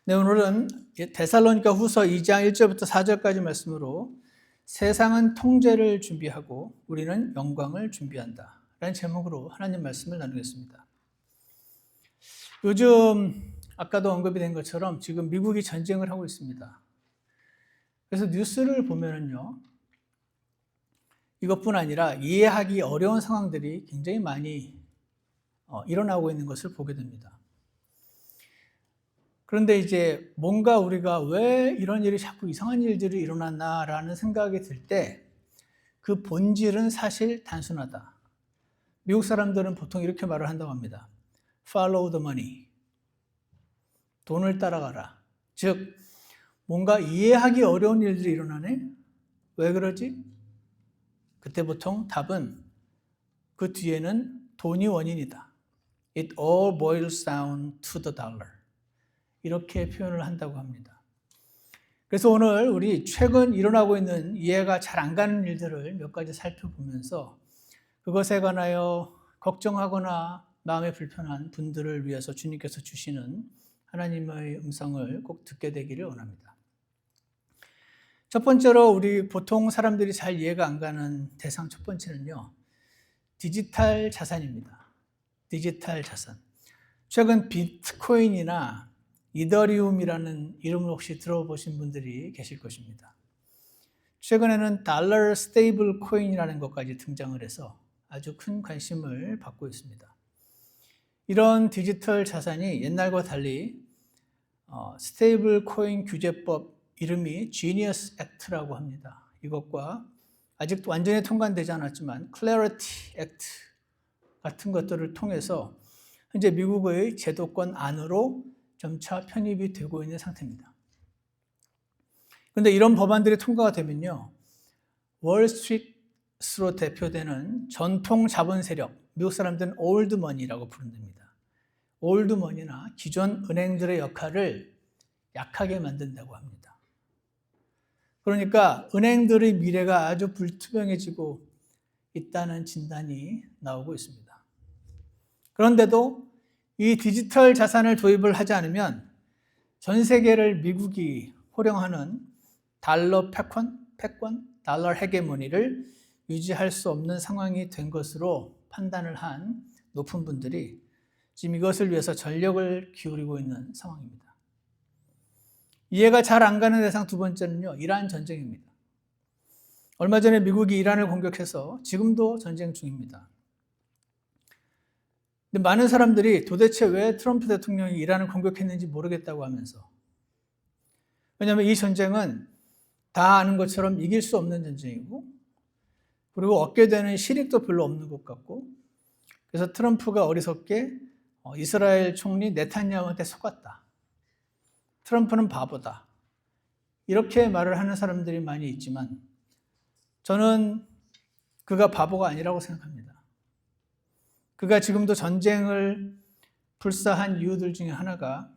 네, 오늘은 데살로니가 후서 2장 1절부터 4절까지 말씀으로 세상은 통제를 준비하고 우리는 영광을 준비한다 라는 제목으로 하나님 말씀을 나누겠습니다. 요즘 아까도 언급이 된 것처럼 지금 미국이 전쟁을 하고 있습니다. 그래서 뉴스를 보면은요, 이것뿐 아니라 이해하기 어려운 상황들이 굉장히 많이 일어나고 있는 것을 보게 됩니다. 그런데 이제 뭔가 우리가 왜 이런 일이 자꾸 이상한 일들이 일어났나라는 생각이 들 때 그 본질은 사실 단순하다. 미국 사람들은 보통 이렇게 말을 한다고 합니다. Follow the money. 돈을 따라가라. 즉, 뭔가 이해하기 어려운 일들이 일어나네? 왜 그러지? 그때 보통 답은 그 뒤에는 돈이 원인이다. It all boils down to the dollar. 이렇게 표현을 한다고 합니다. 그래서 오늘 우리 최근 일어나고 있는 이해가 잘 안 가는 일들을 몇 가지 살펴보면서 그것에 관하여 걱정하거나 마음에 불편한 분들을 위해서 주님께서 주시는 하나님의 음성을 꼭 듣게 되기를 원합니다. 첫 번째로 우리 보통 사람들이 잘 이해가 안 가는 대상 첫 번째는요, 디지털 자산입니다. 디지털 자산. 최근 비트코인이나 이더리움이라는 이름을 혹시 들어보신 분들이 계실 것입니다. 최근에는 달러 스테이블 코인이라는 것까지 등장을 해서 아주 큰 관심을 받고 있습니다. 이런 디지털 자산이 옛날과 달리 스테이블 코인 규제법 이름이 Genius Act라고 합니다. 이것과 아직 완전히 통과되지 않았지만 Clarity Act 같은 것들을 통해서 현재 미국의 제도권 안으로 점차 편입이 되고 있는 상태입니다. 그런데 이런 법안들이 통과가 되면요, 월스트리트로 대표되는 전통 자본 세력, 미국 사람들은 올드머니라고 부른답니다. 올드머니나 기존 은행들의 역할을 약하게 만든다고 합니다. 그러니까 은행들의 미래가 아주 불투명해지고 있다는 진단이 나오고 있습니다. 그런데도 이 디지털 자산을 도입을 하지 않으면 전 세계를 미국이 호령하는 달러 패권, 달러 헤게모니를 유지할 수 없는 상황이 된 것으로 판단을 한 높은 분들이 지금 이것을 위해서 전력을 기울이고 있는 상황입니다. 이해가 잘 안 가는 대상 두 번째는요, 이란 전쟁입니다. 얼마 전에 미국이 이란을 공격해서 지금도 전쟁 중입니다. 근데 많은 사람들이 도대체 왜 트럼프 대통령이 이란을 공격했는지 모르겠다고 하면서, 왜냐하면 이 전쟁은 다 아는 것처럼 이길 수 없는 전쟁이고, 그리고 얻게 되는 실익도 별로 없는 것 같고, 그래서 트럼프가 어리석게 이스라엘 총리 네탄야후한테 속았다. 트럼프는 바보다. 이렇게 말을 하는 사람들이 많이 있지만 저는 그가 바보가 아니라고 생각합니다. 그가 지금도 전쟁을 불사한 이유들 중에 하나가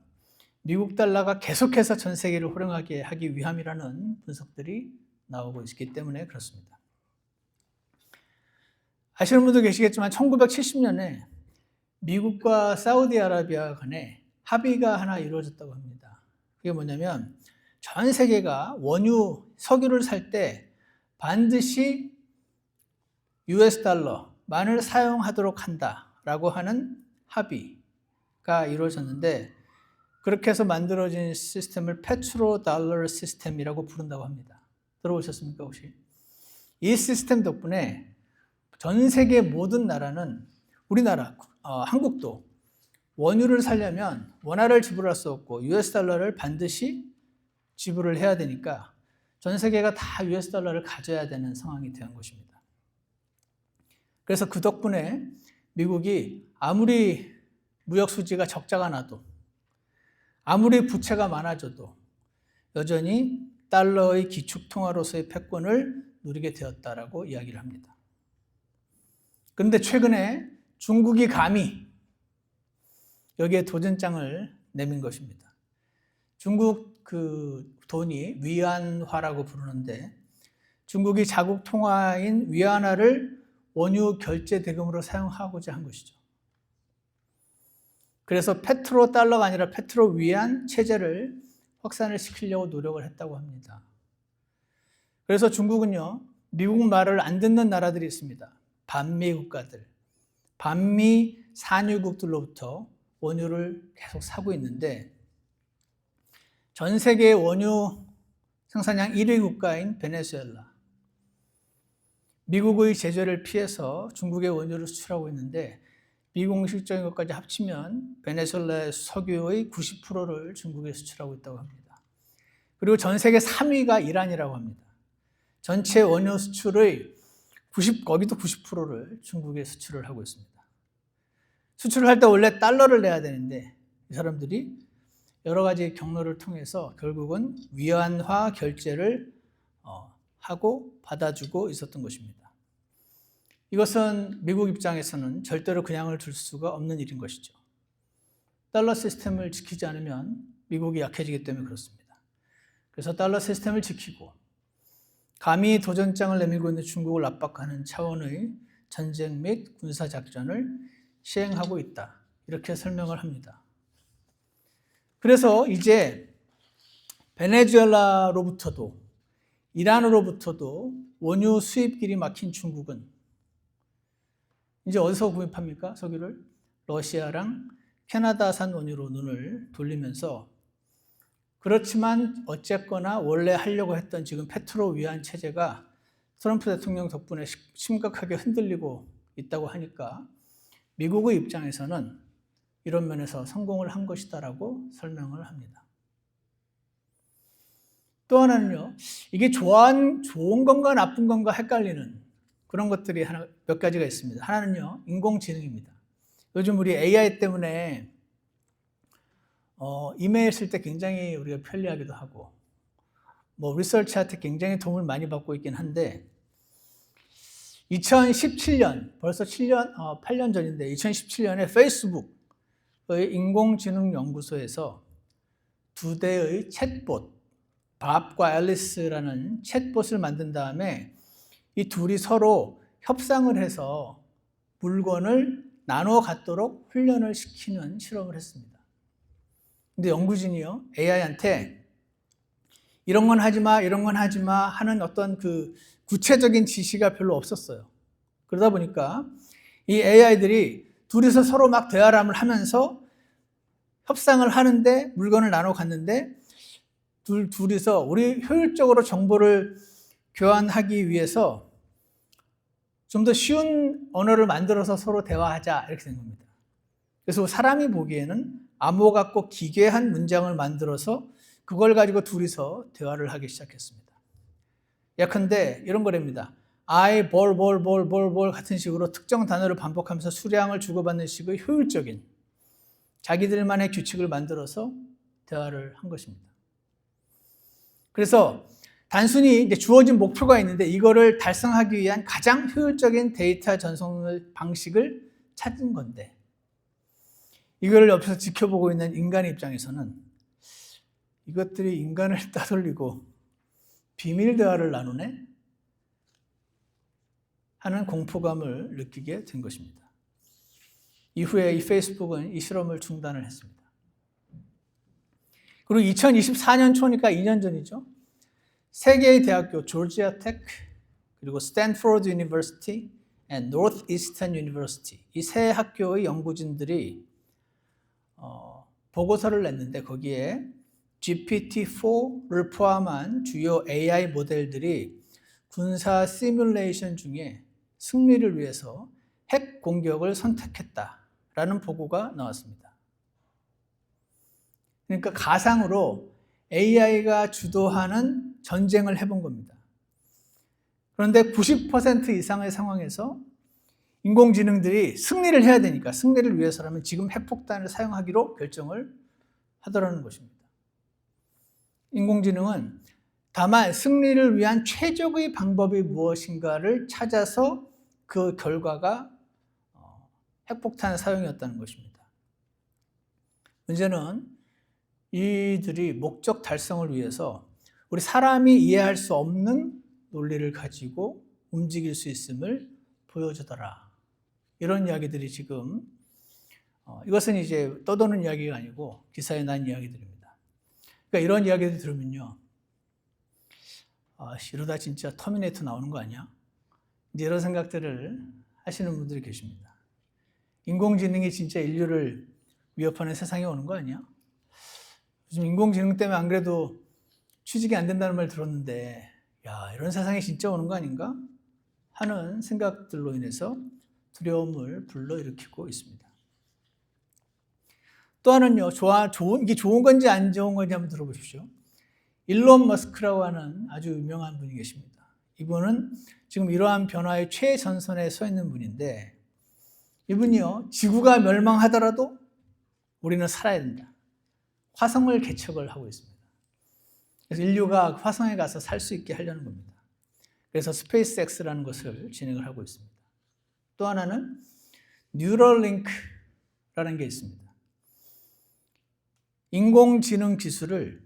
미국 달러가 계속해서 전 세계를 호령하게 하기 위함이라는 분석들이 나오고 있기 때문에 그렇습니다. 아시는 분도 계시겠지만 1970년에 미국과 사우디아라비아 간에 합의가 하나 이루어졌다고 합니다. 그게 뭐냐면 전 세계가 원유, 석유를 살 때 반드시 US 달러만을 사용하도록 한다라고 하는 합의가 이루어졌는데, 그렇게 해서 만들어진 시스템을 페트로 달러 시스템이라고 부른다고 합니다. 들어보셨습니까, 혹시? 이 시스템 덕분에 전 세계 모든 나라는, 우리나라, 한국도 원유를 사려면 원화를 지불할 수 없고 US 달러를 반드시 지불을 해야 되니까 전 세계가 다 US 달러를 가져야 되는 상황이 된 것입니다. 그래서 그 덕분에 미국이 아무리 무역 수지가 적자가 나도, 아무리 부채가 많아져도 여전히 달러의 기축통화로서의 패권을 누리게 되었다라고 이야기를 합니다. 그런데 최근에 중국이 감히 여기에 도전장을 내민 것입니다. 중국 그 돈이 위안화라고 부르는데, 중국이 자국 통화인 위안화를 원유 결제 대금으로 사용하고자 한 것이죠. 그래서 페트로 달러가 아니라 페트로 위안 체제를 확산을 시키려고 노력을 했다고 합니다. 그래서 중국은요, 미국 말을 안 듣는 나라들이 있습니다. 반미 국가들, 반미 산유국들로부터 원유를 계속 사고 있는데, 전 세계 원유 생산량 1위 국가인 베네수엘라, 미국의 제재를 피해서 중국에 원유를 수출하고 있는데, 비공식적인 것까지 합치면 베네수엘라의 석유의 90%를 중국에 수출하고 있다고 합니다. 그리고 전 세계 3위가 이란이라고 합니다. 전체 원유 수출의 거기도 90%를 중국에 수출을 하고 있습니다. 수출을 할 때 원래 달러를 내야 되는데 이 사람들이 여러 가지 경로를 통해서 결국은 위안화 결제를 하고 받아주고 있었던 것입니다. 이것은 미국 입장에서는 절대로 그냥을 둘 수가 없는 일인 것이죠. 달러 시스템을 지키지 않으면 미국이 약해지기 때문에 그렇습니다. 그래서 달러 시스템을 지키고 감히 도전장을 내밀고 있는 중국을 압박하는 차원의 전쟁 및 군사작전을 시행하고 있다. 이렇게 설명을 합니다. 그래서 이제 베네수엘라로부터도 이란으로부터도 원유 수입길이 막힌 중국은 이제 어디서 구입합니까? 석유를? 러시아랑 캐나다산 원유로 눈을 돌리면서, 그렇지만 어쨌거나 원래 하려고 했던 지금 페트로 위안 체제가 트럼프 대통령 덕분에 심각하게 흔들리고 있다고 하니까 미국의 입장에서는 이런 면에서 성공을 한 것이다라고 설명을 합니다. 또 하나는요, 이게 좋은 건가 나쁜 건가 헷갈리는 그런 것들이 몇 가지가 있습니다. 하나는요, 인공지능입니다. 요즘 우리 AI 때문에 이메일 쓸 때 굉장히 우리가 편리하기도 하고, 리서치한테 굉장히 도움을 많이 받고 있긴 한데, 2017년, 벌써 8년 전인데, 2017년에 페이스북의 인공지능 연구소에서 두 대의 챗봇, 밥과 앨리스라는 챗봇을 만든 다음에 이 둘이 서로 협상을 해서 물건을 나눠 갖도록 훈련을 시키는 실험을 했습니다. 근데 연구진이요, AI한테 이런 건 하지 마, 이런 건 하지 마 하는 어떤 그 구체적인 지시가 별로 없었어요. 그러다 보니까 이 AI들이 둘이서 서로 막 대화를 하면서 협상을 하는데, 물건을 나눠 갔는데, 둘이서 우리 효율적으로 정보를 교환하기 위해서 좀 더 쉬운 언어를 만들어서 서로 대화하자, 이렇게 된 겁니다. 그래서 사람이 보기에는 암호 같고 기괴한 문장을 만들어서 그걸 가지고 둘이서 대화를 하기 시작했습니다. 예컨대 이런 거랍니다. I, 볼 같은 식으로 특정 단어를 반복하면서 수량을 주고받는 식의 효율적인 자기들만의 규칙을 만들어서 대화를 한 것입니다. 그래서 단순히 이제 주어진 목표가 있는데 이거를 달성하기 위한 가장 효율적인 데이터 전송 방식을 찾은 건데, 이걸 옆에서 지켜보고 있는 인간의 입장에서는 이것들이 인간을 따돌리고 비밀 대화를 나누네? 하는 공포감을 느끼게 된 것입니다. 이후에 이 페이스북은 이 실험을 중단을 했습니다. 그리고 2024년 초니까 2년 전이죠. 세 개의 대학교, 조지아 텍, 그리고 스탠포드 유니버시티, 노스이스턴 유니버시티, 이 세 학교의 연구진들이 보고서를 냈는데 거기에 GPT-4를 포함한 주요 AI 모델들이 군사 시뮬레이션 중에 승리를 위해서 핵 공격을 선택했다라는 보고가 나왔습니다. 그러니까 가상으로 AI가 주도하는 전쟁을 해본 겁니다. 그런데 90% 이상의 상황에서 인공지능들이 승리를 해야 되니까, 승리를 위해서라면 지금 핵폭탄을 사용하기로 결정을 하더라는 것입니다. 인공지능은 다만 승리를 위한 최적의 방법이 무엇인가를 찾아서 그 결과가 핵폭탄 사용이었다는 것입니다. 문제는 이들이 목적 달성을 위해서 우리 사람이 이해할 수 없는 논리를 가지고 움직일 수 있음을 보여주더라. 이런 이야기들이 지금 이것은 이제 떠도는 이야기가 아니고 기사에 난 이야기들입니다. 그러니까 이런 이야기들 들으면요. 이러다 진짜 터미네이터 나오는 거 아니야? 이제 이런 생각들을 하시는 분들이 계십니다. 인공지능이 진짜 인류를 위협하는 세상이 오는 거 아니야? 요즘 인공지능 때문에 안 그래도 취직이 안 된다는 말 들었는데, 야, 이런 세상이 진짜 오는 거 아닌가? 하는 생각들로 인해서 두려움을 불러일으키고 있습니다. 또 하나는요, 이게 좋은 건지 안 좋은 건지 한번 들어보십시오. 일론 머스크라고 하는 아주 유명한 분이 계십니다. 이분은 지금 이러한 변화의 최전선에 서 있는 분인데, 이분이요, 지구가 멸망하더라도 우리는 살아야 된다. 화성을 개척을 하고 있습니다. 그래서 인류가 화성에 가서 살 수 있게 하려는 겁니다. 그래서 스페이스X라는 것을 진행을 하고 있습니다. 또 하나는 뉴럴링크라는 게 있습니다. 인공지능 기술을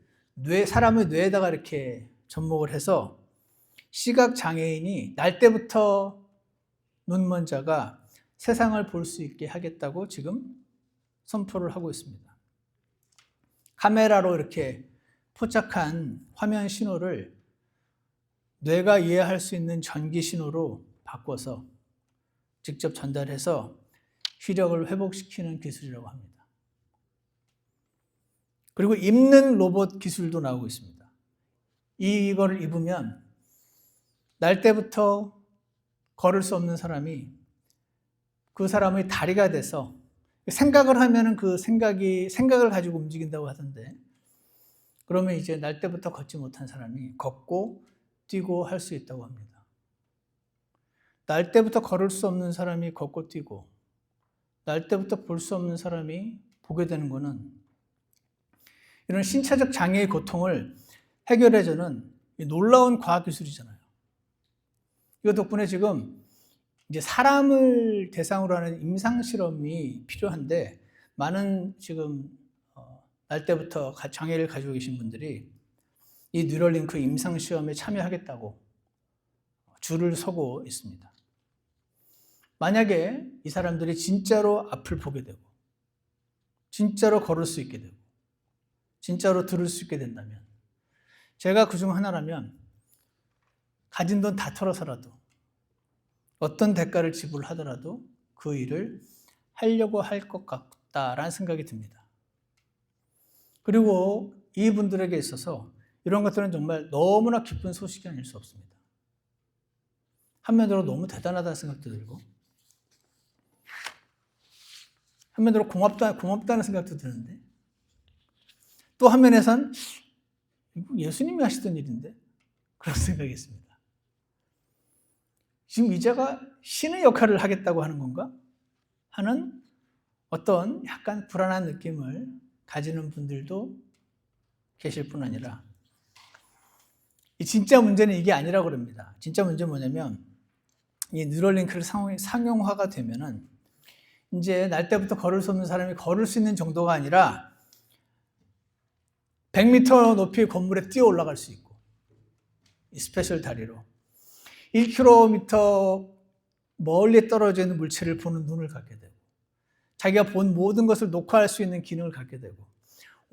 사람의 뇌에다가 이렇게 접목을 해서 시각장애인이 날 때부터 눈먼 자가 세상을 볼 수 있게 하겠다고 지금 선포를 하고 있습니다. 카메라로 이렇게 포착한 화면 신호를 뇌가 이해할 수 있는 전기 신호로 바꿔서 직접 전달해서 시력을 회복시키는 기술이라고 합니다. 그리고 입는 로봇 기술도 나오고 있습니다. 이거를 입으면 날 때부터 걸을 수 없는 사람이 그 사람의 다리가 돼서 생각을 하면은 그 생각을 가지고 움직인다고 하던데, 그러면 이제 날 때부터 걷지 못한 사람이 걷고 뛰고 할 수 있다고 합니다. 날 때부터 걸을 수 없는 사람이 걷고 뛰고, 날 때부터 볼 수 없는 사람이 보게 되는 것은 이런 신체적 장애의 고통을 해결해주는 놀라운 과학기술이잖아요. 이거 덕분에 지금 이제 사람을 대상으로 하는 임상실험이 필요한데, 많은 지금 날 때부터 장애를 가지고 계신 분들이 이 뉴럴링크 임상시험에 참여하겠다고 줄을 서고 있습니다. 만약에 이 사람들이 진짜로 앞을 보게 되고, 진짜로 걸을 수 있게 되고, 진짜로 들을 수 있게 된다면, 제가 그중 하나라면 가진 돈 다 털어서라도 어떤 대가를 지불하더라도 그 일을 하려고 할 것 같다라는 생각이 듭니다. 그리고 이분들에게 있어서 이런 것들은 정말 너무나 기쁜 소식이 아닐 수 없습니다. 한면으로 너무 대단하다는 생각도 들고, 한면으로 고맙다는 생각도 드는데, 또 한면에선 예수님이 하시던 일인데 그런 생각이 있습니다. 지금 이제가 신의 역할을 하겠다고 하는 건가? 하는 어떤 약간 불안한 느낌을 가지는 분들도 계실 뿐 아니라, 이 진짜 문제는 이게 아니라고 그럽니다. 진짜 문제는 뭐냐면, 이 뉴럴링크를 상용화가 되면은 이제 날 때부터 걸을 수 없는 사람이 걸을 수 있는 정도가 아니라 100m 높이의 건물에 뛰어 올라갈 수 있고, 이 스페셜 다리로 1km 멀리 떨어져 있는 물체를 보는 눈을 갖게 되고, 자기가 본 모든 것을 녹화할 수 있는 기능을 갖게 되고,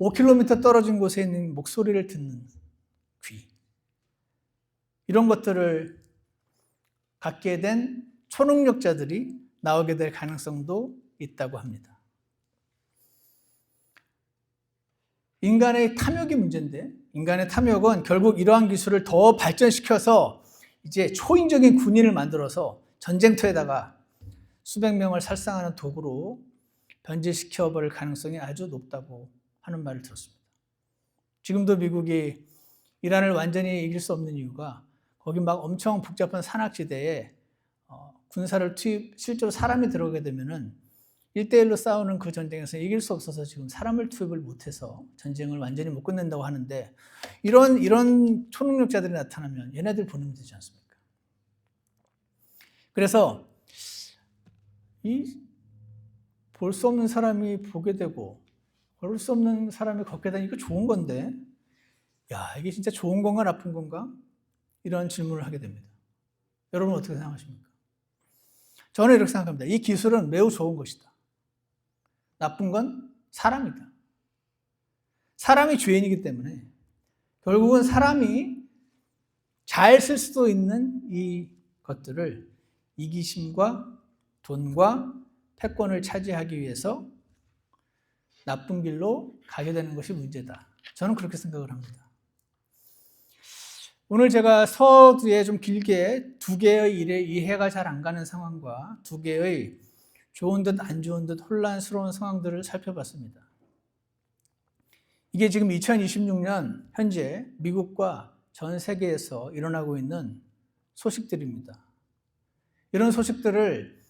5km 떨어진 곳에 있는 목소리를 듣는 귀, 이런 것들을 갖게 된 초능력자들이 나오게 될 가능성도 있다고 합니다. 인간의 탐욕이 문제인데, 인간의 탐욕은 결국 이러한 기술을 더 발전시켜서 이제 초인적인 군인을 만들어서 전쟁터에다가 수백 명을 살상하는 도구로 변질시켜버릴 가능성이 아주 높다고 하는 말을 들었습니다. 지금도 미국이 이란을 완전히 이길 수 없는 이유가, 거기 막 엄청 복잡한 산악지대에 군사를 실제로 사람이 들어오게 되면은 1대1로 싸우는 그 전쟁에서 이길 수 없어서 지금 사람을 투입을 못해서 전쟁을 완전히 못 끝낸다고 하는데, 이런 초능력자들이 나타나면 얘네들 보내면 되지 않습니까? 그래서 볼 수 없는 사람이 보게 되고, 걸을 수 없는 사람이 걷게 되니 이거 좋은 건데, 야, 이게 진짜 좋은 건가 나쁜 건가? 이런 질문을 하게 됩니다. 여러분 어떻게 생각하십니까? 저는 이렇게 생각합니다. 이 기술은 매우 좋은 것이다. 나쁜 건 사람이다. 사람이 죄인이기 때문에 결국은 사람이 잘 쓸 수도 있는 이 것들을 이기심과 돈과 패권을 차지하기 위해서 나쁜 길로 가게 되는 것이 문제다. 저는 그렇게 생각을 합니다. 오늘 제가 서두에 좀 길게 두 개의 일에 이해가 잘 안 가는 상황과 두 개의 좋은 듯 안 좋은 듯 혼란스러운 상황들을 살펴봤습니다. 이게 지금 2026년 현재 미국과 전 세계에서 일어나고 있는 소식들입니다. 이런 소식들을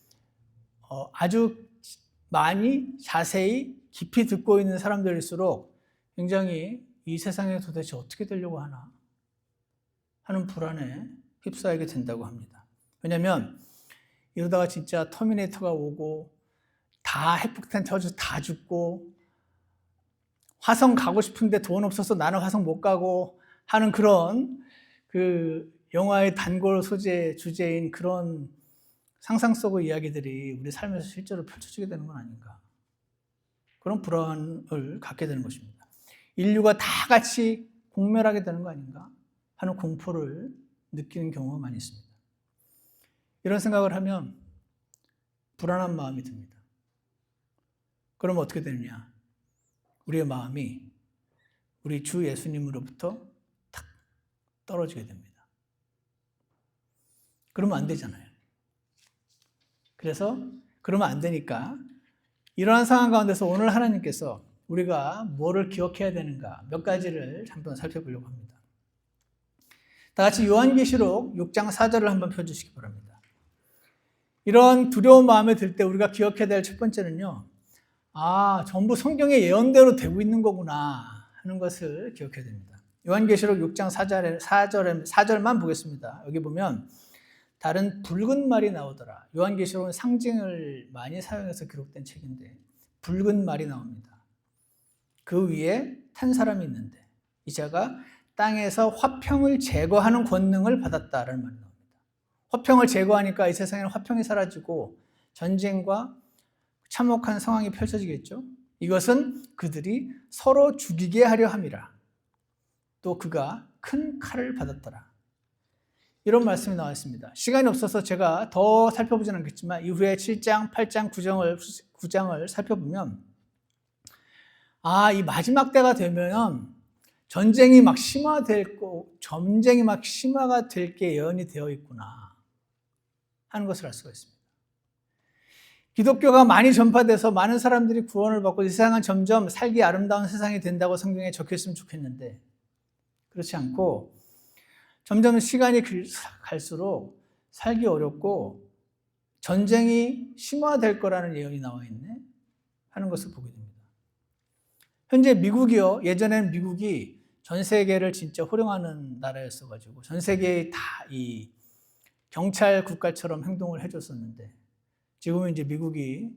아주 많이 자세히 깊이 듣고 있는 사람들일수록 굉장히 이 세상에 도대체 어떻게 되려고 하나 하는 불안에 휩싸이게 된다고 합니다. 왜냐하면 이러다가 진짜 터미네이터가 오고 다 핵폭탄 터져서 다 죽고 화성 가고 싶은데 돈 없어서 나는 화성 못 가고 하는 그런 그 영화의 단골 소재 주제인 그런 상상 속의 이야기들이 우리 삶에서 실제로 펼쳐지게 되는 건 아닌가. 그런 불안을 갖게 되는 것입니다. 인류가 다 같이 공멸하게 되는 거 아닌가 하는 공포를 느끼는 경우가 많이 있습니다. 이런 생각을 하면 불안한 마음이 듭니다. 그럼 어떻게 되느냐? 우리의 마음이 우리 주 예수님으로부터 탁 떨어지게 됩니다. 그러면 안 되잖아요. 그래서 그러면 안 되니까 이러한 상황 가운데서 오늘 하나님께서 우리가 뭐를 기억해야 되는가 몇 가지를 한번 살펴보려고 합니다. 다 같이 요한계시록 6장 4절을 한번 펴주시기 바랍니다. 이런 두려운 마음에 들 때 우리가 기억해야 될 첫 번째는요. 전부 성경의 예언대로 되고 있는 거구나 하는 것을 기억해야 됩니다. 요한계시록 6장 4절만 보겠습니다. 여기 보면 다른 붉은 말이 나오더라. 요한계시록은 상징을 많이 사용해서 기록된 책인데 붉은 말이 나옵니다. 그 위에 탄 사람이 있는데 이 자가 땅에서 화평을 제거하는 권능을 받았다라는 말이 나옵니다. 화평을 제거하니까 이 세상에는 화평이 사라지고 전쟁과 참혹한 상황이 펼쳐지겠죠. 이것은 그들이 서로 죽이게 하려 함이라. 또 그가 큰 칼을 받았더라. 이런 말씀이 나와 있습니다. 시간이 없어서 제가 더 살펴보지는 않겠지만 이후에 7장, 8장, 9장을 살펴보면 이 마지막 때가 되면 전쟁이 막 심화가 될 게 예언이 되어 있구나 하는 것을 알 수가 있습니다. 기독교가 많이 전파돼서 많은 사람들이 구원을 받고 이 세상은 점점 살기 아름다운 세상이 된다고 성경에 적혀있으면 좋겠는데 그렇지 않고 점점 시간이 갈수록 살기 어렵고 전쟁이 심화될 거라는 예언이 나와 있네 하는 것을 보게 됩니다. 현재 미국이요. 예전에는 미국이 전 세계를 진짜 호령하는 나라였어가지고 전 세계에 다 이 경찰 국가처럼 행동을 해줬었는데 지금은 이제 미국이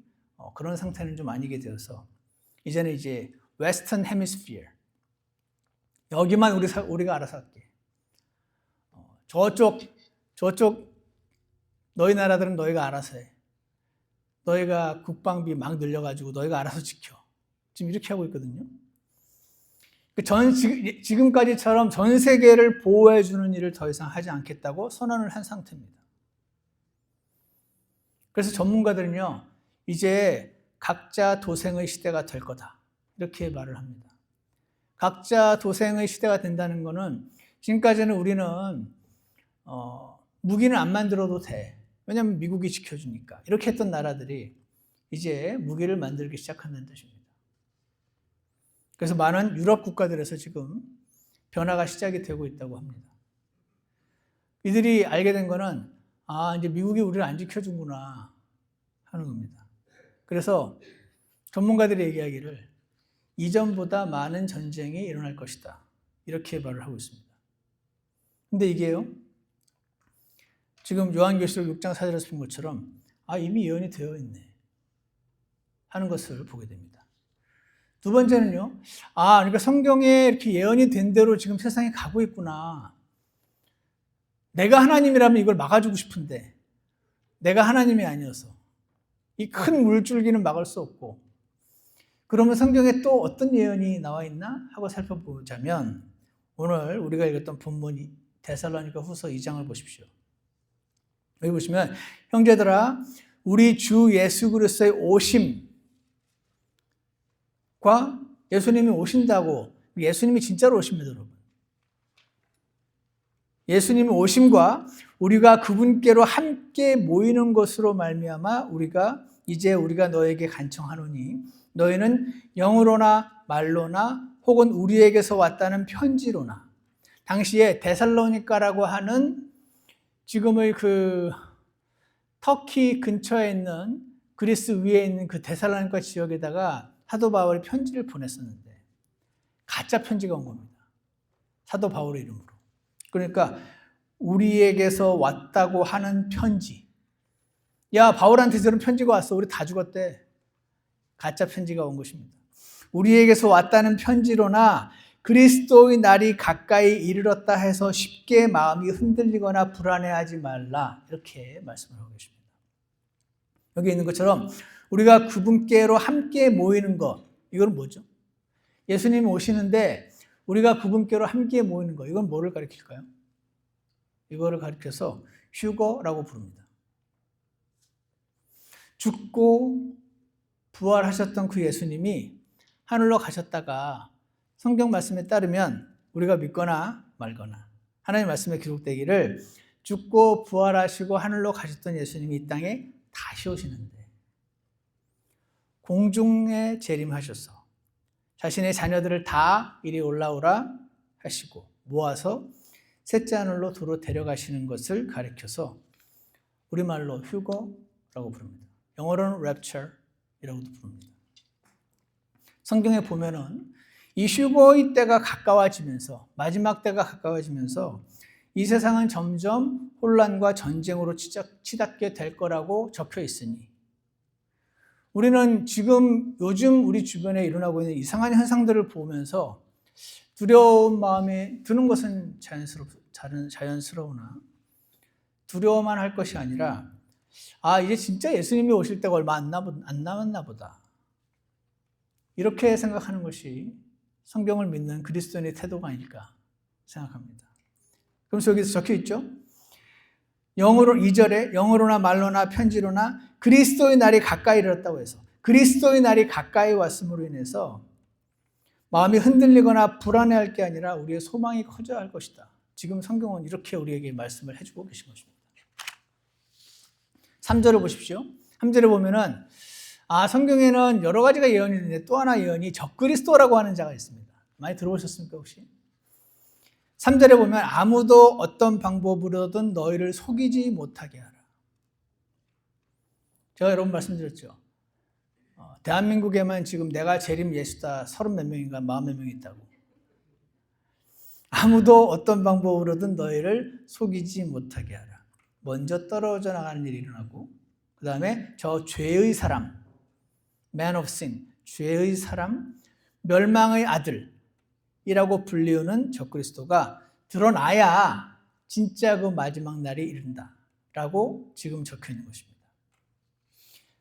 그런 상태는 좀 아니게 되어서 이제는 이제 웨스턴 헤미스피어 여기만 우리가 알아서 할게. 저쪽 너희 나라들은 너희가 알아서 해. 너희가 국방비 막 늘려가지고 너희가 알아서 지켜. 지금 이렇게 하고 있거든요. 지금까지처럼 전 세계를 보호해주는 일을 더 이상 하지 않겠다고 선언을 한 상태입니다. 그래서 전문가들은요, 이제 각자 도생의 시대가 될 거다. 이렇게 말을 합니다. 각자 도생의 시대가 된다는 것은 지금까지는 우리는 무기는 안 만들어도 돼. 왜냐하면 미국이 지켜주니까. 이렇게 했던 나라들이 이제 무기를 만들기 시작한다는 뜻입니다. 그래서 많은 유럽 국가들에서 지금 변화가 시작이 되고 있다고 합니다. 이들이 알게 된 거는 이제 미국이 우리를 안 지켜주구나 하는 겁니다. 그래서 전문가들이 얘기하기를 이전보다 많은 전쟁이 일어날 것이다. 이렇게 말을 하고 있습니다. 근데 이게요. 지금 요한계시록 6장 4절에서 본 것처럼 이미 예언이 되어 있네 하는 것을 보게 됩니다. 두 번째는요. 그러니까 성경에 이렇게 예언이 된 대로 지금 세상이 가고 있구나. 내가 하나님이라면 이걸 막아주고 싶은데 내가 하나님이 아니어서 이 큰 물줄기는 막을 수 없고 그러면 성경에 또 어떤 예언이 나와 있나 하고 살펴보자면 오늘 우리가 읽었던 본문이 데살로니가 후서 2장을 보십시오. 여기 보시면 형제들아 우리 주 예수 그리스도의 오심과 예수님이 오신다고 예수님이 진짜로 오십니다, 여러분. 예수님의 오심과 우리가 그분께로 함께 모이는 것으로 말미암아 우리가 너에게 간청하노니 너희는 영으로나 말로나 혹은 우리에게서 왔다는 편지로나 당시에 데살로니가라고 하는 지금의 그 터키 근처에 있는 그리스 위에 있는 그 데살로니가 지역에다가 사도 바울이 편지를 보냈었는데 가짜 편지가 온 겁니다. 사도 바울의 이름으로. 그러니까 우리에게서 왔다고 하는 편지. 야, 바울한테 저런 편지가 왔어. 우리 다 죽었대. 가짜 편지가 온 것입니다. 우리에게서 왔다는 편지로나 그리스도의 날이 가까이 이르렀다 해서 쉽게 마음이 흔들리거나 불안해하지 말라. 이렇게 말씀을 하고 계십니다. 여기 있는 것처럼 우리가 그분께로 함께 모이는 것. 이건 뭐죠? 예수님이 오시는데 우리가 그분께로 함께 모이는 것. 이건 뭐를 가리킬까요? 이거를 가리켜서 휴거라고 부릅니다. 죽고 부활하셨던 그 예수님이 하늘로 가셨다가 성경 말씀에 따르면 우리가 믿거나 말거나 하나님 말씀에 기록되기를 죽고 부활하시고 하늘로 가셨던 예수님이 이 땅에 다시 오시는데 공중에 재림하셔서 자신의 자녀들을 다 이리 올라오라 하시고 모아서 셋째 하늘로 도로 데려가시는 것을 가리켜서 우리말로 휴거라고 부릅니다. 영어로는 rapture이라고도 부릅니다. 성경에 보면은 이 휴거의 때가 가까워지면서 마지막 때가 가까워지면서 이 세상은 점점 혼란과 전쟁으로 치닫게 될 거라고 적혀 있으니 우리는 지금 요즘 우리 주변에 일어나고 있는 이상한 현상들을 보면서 두려운 마음이 드는 것은 자연스러우나 두려워만 할 것이 아니라 이제 진짜 예수님이 오실 때가 얼마 안 남았나 보다. 이렇게 생각하는 것이 성경을 믿는 그리스도인의 태도가 아닐까 생각합니다. 그래서 여기서 적혀 있죠. 2절에 영어로나 말로나 편지로나 그리스도의 날이 가까이 이르렀다고 해서 그리스도의 날이 가까이 왔음으로 인해서 마음이 흔들리거나 불안해할 게 아니라 우리의 소망이 커져야 할 것이다. 지금 성경은 이렇게 우리에게 말씀을 해주고 계신 것입니다. 3절을 보십시오. 3절에 보면은 성경에는 여러 가지가 예언이 있는데 또 하나 예언이 적그리스도라고 하는 자가 있습니다. 많이 들어보셨습니까 혹시? 3절에 보면 아무도 어떤 방법으로든 너희를 속이지 못하게 하라. 제가 여러분 말씀드렸죠. 대한민국에만 지금 내가 재림 예수다 30몇 명인가 40몇 명 있다고. 아무도 어떤 방법으로든 너희를 속이지 못하게 하라. 먼저 떨어져 나가는 일이 일어나고 그 다음에 저 죄의 사람 Man of Sin, 죄의 사람, 멸망의 아들이라고 불리우는 적그리스도가 드러나야 진짜 그 마지막 날이 이른다라고 지금 적혀 있는 것입니다.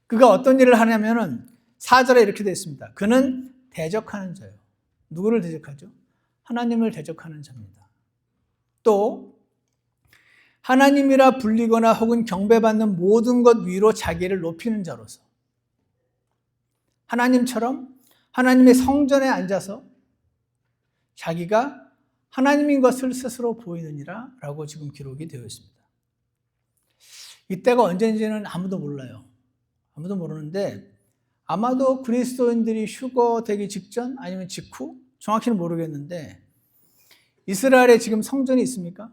그가 어떤 일을 하냐면은 4절에 이렇게 되어 있습니다. 그는 대적하는 자요. 누구를 대적하죠? 하나님을 대적하는 자입니다. 또 하나님이라 불리거나 혹은 경배받는 모든 것 위로 자기를 높이는 자로서 하나님처럼 하나님의 성전에 앉아서 자기가 하나님인 것을 스스로 보이느니라 라고 지금 기록이 되어 있습니다. 이때가 언제인지는 아무도 몰라요. 아무도 모르는데 아마도 그리스도인들이 휴거되기 직전 아니면 직후 정확히는 모르겠는데 이스라엘에 지금 성전이 있습니까?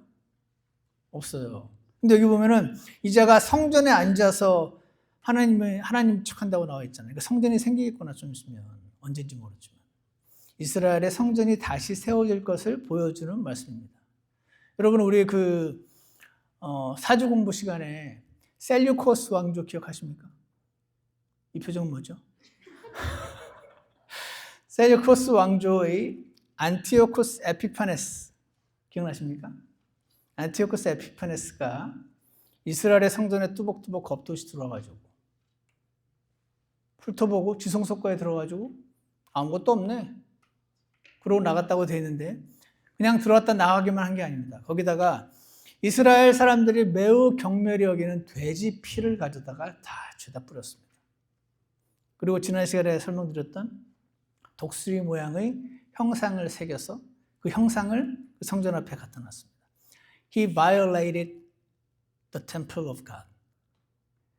없어요. 근데 여기 보면은 이자가 성전에 앉아서 하나님 척한다고 나와 있잖아요. 그러니까 성전이 생기겠구나 좀 있으면 언제인지 모르지만 이스라엘의 성전이 다시 세워질 것을 보여주는 말씀입니다. 여러분 우리 사주 공부 시간에 셀류코스 왕조 기억하십니까? 이 표정은 뭐죠? 셀류코스 왕조의 안티오코스 에피파네스 기억나십니까? 안티오코스 에피파네스가 이스라엘의 성전에 뚜벅뚜벅 겁도시 들어와가지고 훑어보고 지성소가에 들어가지고 아무것도 없네. 그러고 나갔다고 돼 있는데 그냥 들어왔다 나가기만 한 게 아닙니다. 거기다가 이스라엘 사람들이 매우 경멸히 여기는 돼지 피를 가져다가 다 죄다 뿌렸습니다. 그리고 지난 시간에 설명드렸던 독수리 모양의 형상을 새겨서 그 형상을 성전 앞에 갖다 놨습니다. He violated the temple of God.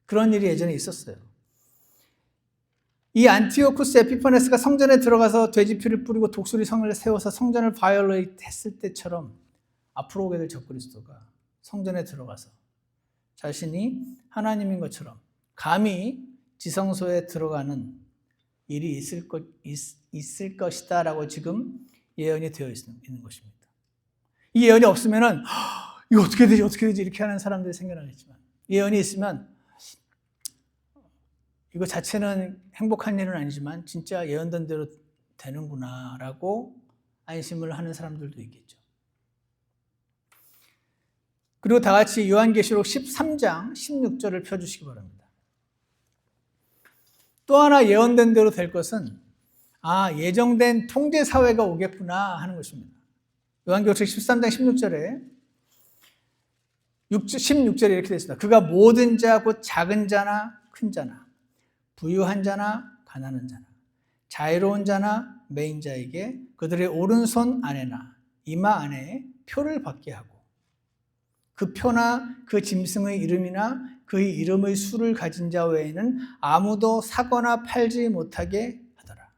그런 일이 예전에 있었어요. 이 안티오쿠스 에피파네스가 성전에 들어가서 돼지피를 뿌리고 독수리 성을 세워서 성전을 바이올레이트 했을 때처럼 앞으로 오게 될 적그리스도가 성전에 들어가서 자신이 하나님인 것처럼 감히 지성소에 들어가는 일이 있을 것이다 라고 지금 예언이 되어 있는 것입니다. 이 예언이 없으면은 이거 어떻게 되지 이렇게 하는 사람들이 생겨나겠지만 예언이 있으면 이거 자체는 행복한 일은 아니지만 진짜 예언된 대로 되는구나 라고 안심을 하는 사람들도 있겠죠. 그리고 다 같이 요한계시록 13장 16절을 펴주시기 바랍니다. 또 하나 예언된 대로 될 것은 예정된 통제사회가 오겠구나 하는 것입니다. 요한계시록 13장 16절에 이렇게 되어 있습니다. 그가 모든 자 곧 작은 자나 큰 자나 부유한 자나 가난한 자나 자유로운 자나 매인 자에게 그들의 오른손 안에나 이마 안에 표를 받게 하고 그 표나 그 짐승의 이름이나 그의 이름의 수를 가진 자 외에는 아무도 사거나 팔지 못하게 하더라.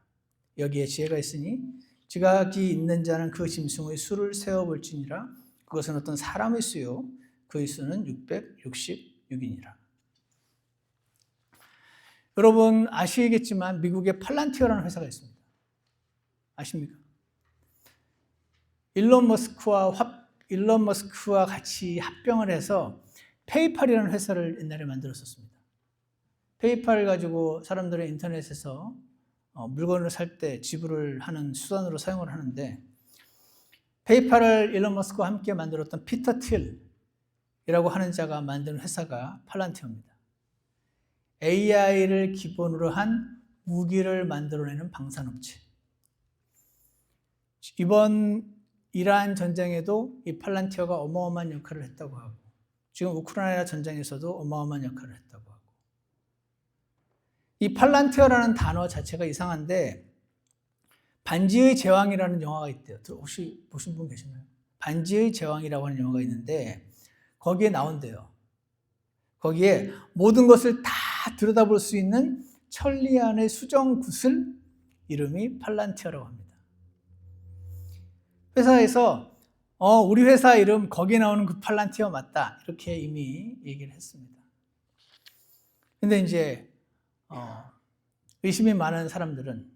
여기에 지혜가 있으니 지각이 있는 자는 그 짐승의 수를 세어볼지니라. 그것은 어떤 사람의 수요 그의 수는 666이니라. 여러분 아시겠지만 미국에 팔란티어라는 회사가 있습니다. 아십니까? 일론 머스크와 같이 합병을 해서 페이팔이라는 회사를 옛날에 만들었었습니다. 페이팔을 가지고 사람들은 인터넷에서 물건을 살 때 지불을 하는 수단으로 사용을 하는데 페이팔을 일론 머스크와 함께 만들었던 피터 틸이라고 하는 자가 만든 회사가 팔란티어입니다. AI를 기본으로 한 무기를 만들어내는 방산업체. 이번 이란 전쟁에도 이 팔란티어가 어마어마한 역할을 했다고 하고 지금 우크라이나 전쟁에서도 어마어마한 역할을 했다고 하고 이 팔란티어라는 단어 자체가 이상한데 반지의 제왕이라는 영화가 있대요. 혹시 보신 분 계시나요? 반지의 제왕이라고 하는 영화가 있는데 거기에 나온대요. 거기에 모든 것을 다 들여다볼 수 있는 천리안의 수정 구슬 이름이 팔란티어라고 합니다. 회사에서 우리 회사 이름 거기에 나오는 그 팔란티어 맞다 이렇게 이미 얘기를 했습니다. 근데 이제 의심이 많은 사람들은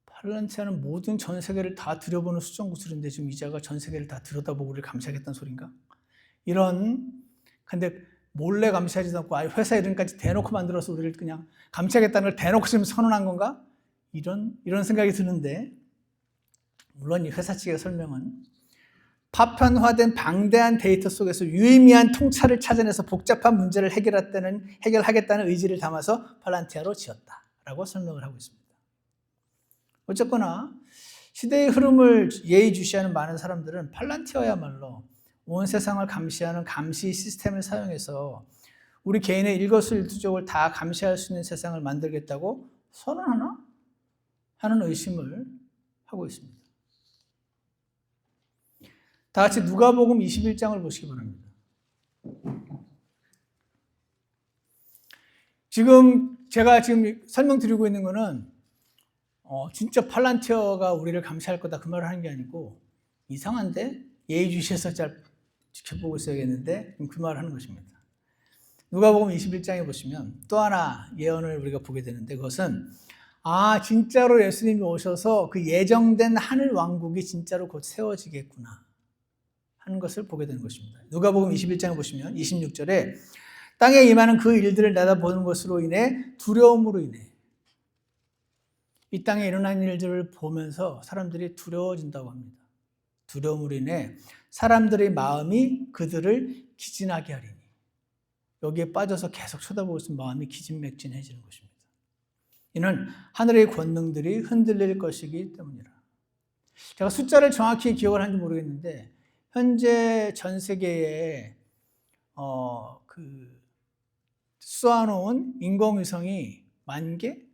팔란티어는 모든 전 세계를 다 들여보는 수정 구슬인데 지금 이자가 전 세계를 다 들여다보고 우리를 감시하겠다는 소린가? 근데 몰래 감시하지도 않고 회사 이름까지 대놓고 만들어서 우리를 그냥 감시하겠다는 걸 대놓고 지금 선언한 건가? 이런 생각이 드는데 물론 이 회사 측의 설명은 파편화된 방대한 데이터 속에서 유의미한 통찰을 찾아내서 복잡한 문제를 해결하겠다는 의지를 담아서 팔란티어로 지었다라고 설명을 하고 있습니다. 어쨌거나 시대의 흐름을 예의주시하는 많은 사람들은 팔란티어야말로 온 세상을 감시하는 감시 시스템을 사용해서 우리 개인의 일거수일투족을 다 감시할 수 있는 세상을 만들겠다고 선언하나? 하는 의심을 하고 있습니다. 다 같이 누가복음 21장을 보시기 바랍니다. 제가 지금 설명드리고 있는 거는 진짜 팔란티어가 우리를 감시할 거다 그 말을 하는 게 아니고 이상한데 예의주시해서 잘 지켜보고 있어야겠는데 그 말을 하는 것입니다. 누가복음 21장에 보시면 또 하나 예언을 우리가 보게 되는데 그것은 진짜로 예수님이 오셔서 그 예정된 하늘 왕국이 진짜로 곧 세워지겠구나 하는 것을 보게 되는 것입니다. 누가복음 21장에 보시면 26절에 땅에 임하는 그 일들을 내다보는 것으로 인해 두려움으로 인해 이 땅에 일어난 일들을 보면서 사람들이 두려워진다고 합니다. 두려움으로 인해 사람들의 마음이 그들을 기진하게 하리니 여기에 빠져서 계속 쳐다보고 있으면 마음이 기진맥진해지는 것입니다. 이는 하늘의 권능들이 흔들릴 것이기 때문이라. 제가 숫자를 정확히 기억을 하는지 모르겠는데 현재 전 세계에 쏘아놓은 인공위성이 10,000개?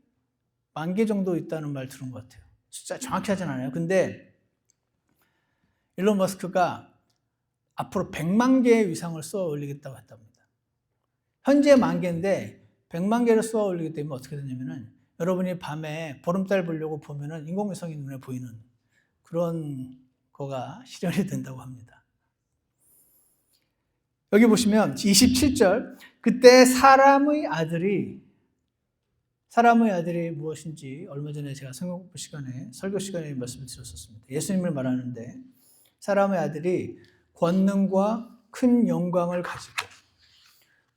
10,000개 정도 있다는 말 들은 것 같아요. 숫자 정확히 하진 않아요. 근데 일론 머스크가 앞으로 100만 개의 위성을 쏘아 올리겠다고 했답니다. 현재 10,000개인데 100만 개를 쏘아 올리기 때문에 어떻게 되냐면은 여러분이 밤에 보름달 보려고 보면은 인공위성이 눈에 보이는 그런 거가 실현이 된다고 합니다. 여기 보시면 27절, 그때 사람의 아들이 무엇인지 얼마 전에 제가 설교 시간에 말씀을 드렸었습니다. 예수님을 말하는데 사람의 아들이 권능과 큰 영광을 가지고